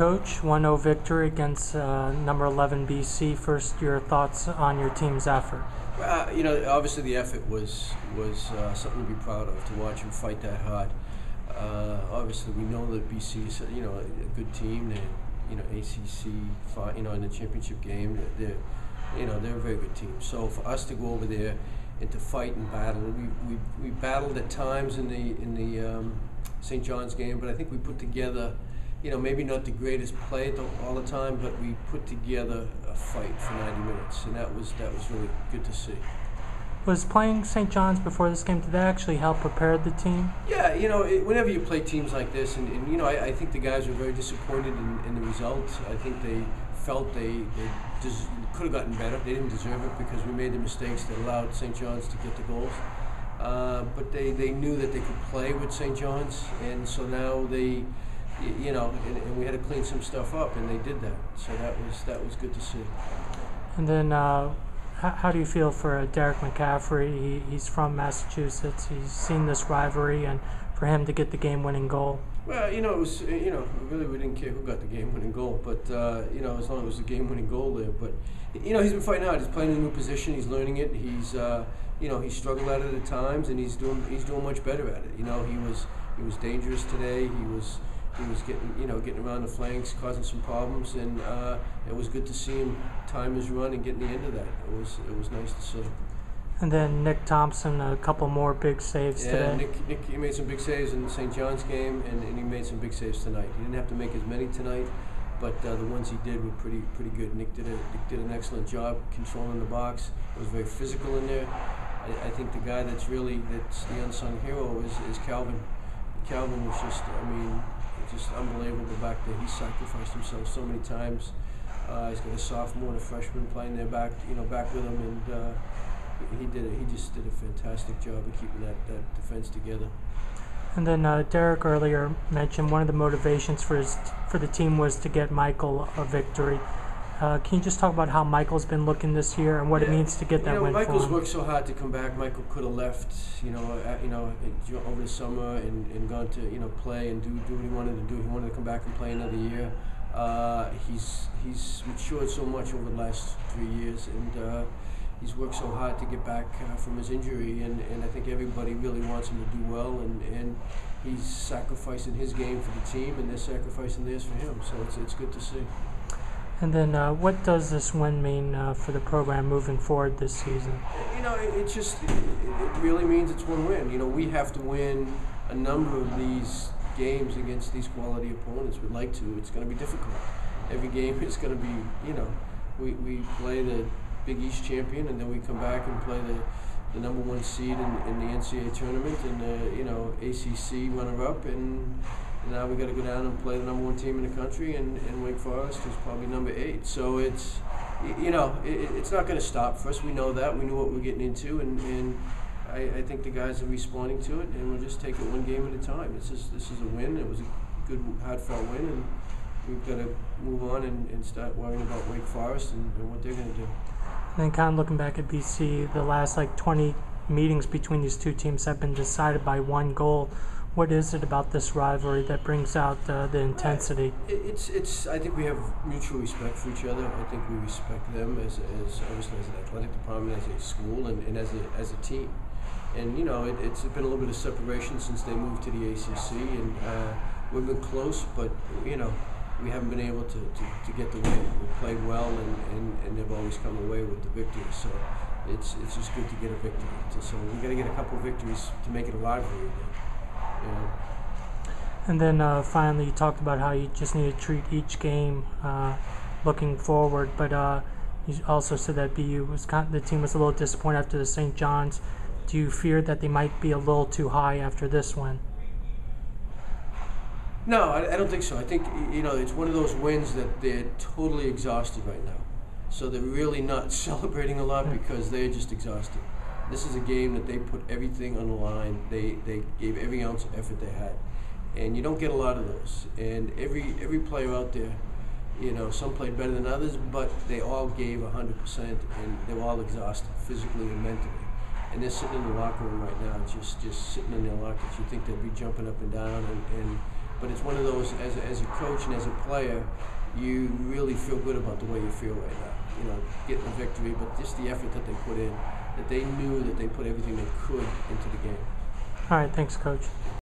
coach, 1-0 victory against number 11 BC. First, your thoughts on your team's effort? Obviously the effort was something to be proud of, to watch them fight that hard. Obviously, we know that BC is a good team. They, ACC, in the championship game, they're a very good team. So for us to go over there and to fight and battle, we battled at times in the St. John's game, but I think we put together, maybe not the greatest play all the time, but we put together a fight for 90 minutes, and that was really good to see. Was playing St. John's before this game, did that actually help prepare the team? Yeah, whenever you play teams like this, and I think the guys were very disappointed in the results. I think they felt they just could have gotten better. They didn't deserve it because we made the mistakes that allowed St. John's to get the goals. But they knew that they could play with St. John's, and so now they, and we had to clean some stuff up, and they did that. So that was good to see. And then, how do you feel for Derek McCaffrey? He's from Massachusetts. He's seen this rivalry, and for him to get the game-winning goal. Well, it was, really we didn't care who got the game-winning goal, but as long as it was a game-winning goal there. But he's been fighting hard. He's playing in a new position. He's learning it. He's he struggled at it at times, and he's doing much better at it. He was dangerous today. He was getting around the flanks, causing some problems, and it was good to see him time his run and getting the end of that. It was nice to see. And then Nick Thompson, a couple more big saves today. Nick, he made some big saves in the St. John's game, and he made some big saves tonight. He didn't have to make as many tonight, but the ones he did were pretty good. Nick did an excellent job controlling the box. It was very physical in there. I think the guy that's the unsung hero is Calvin. Calvin was just unbelievable back there. He sacrificed himself so many times. He's got a sophomore and a freshman playing there back with him, and he just did a fantastic job of keeping that defense together. And then Derek earlier mentioned one of the motivations for the team was to get Michael a victory. Can you just talk about how Michael's been looking this year and what it means to get that win Michael's for him? worked so hard to come back. Michael could have left, over the summer and gone to play and do what he wanted to do. He wanted to come back and play another year. He's matured so much over the last 3 years, and he's worked so hard to get back from his injury. And I think everybody really wants him to do well, and he's sacrificing his game for the team, and they're sacrificing theirs for him. So it's good to see. And then what does this win mean for the program moving forward this season? It really means it's one win. We have to win a number of these games against these quality opponents. We'd like to. It's going to be difficult. Every game is going to be, we play the Big East champion, and then we come back and play the number one seed in the NCAA tournament, and the ACC runner-up, and now we got to go down and play the number one team in the country, and Wake Forest is probably number 8. So it's not going to stop for us. We know that. We know what we're getting into, and I think the guys are responding to it, and we'll just take it one game at a time. This is a win. It was a good, hard-fought win, and we've got to move on and start worrying about Wake Forest and what they're going to do. And then kind of looking back at BC, the last 20 meetings between these two teams have been decided by one goal. What is it about this rivalry that brings out the intensity? I think we have mutual respect for each other. I think we respect them as obviously as an athletic department, as a school, and as a team. And it's been a little bit of separation since they moved to the ACC, and we've been close, but we haven't been able to get the win. We've played well, and they've always come away with the victory. So it's just good to get a victory. So we got to get a couple of victories to make it a rivalry again. And then finally, you talked about how you just need to treat each game looking forward, but you also said that BU the team was a little disappointed after the St. John's. Do you fear that they might be a little too high after this win? No, I don't think so. I think it's one of those wins that they're totally exhausted right now, so they're really not celebrating a lot because they're just exhausted. This is a game that they put everything on the line. They gave every ounce of effort they had, and you don't get a lot of those. And every player out there, some played better than others, but they all gave 100%, and they were all exhausted physically and mentally. And they're sitting in the locker room right now, just sitting in their lockers. You think they'd be jumping up and down, and But it's one of those, as a coach and as a player, you really feel good about the way you feel right now. You know, getting the victory, but just the effort that they put in, that they knew that they put everything they could into the game. All right, thanks, Coach.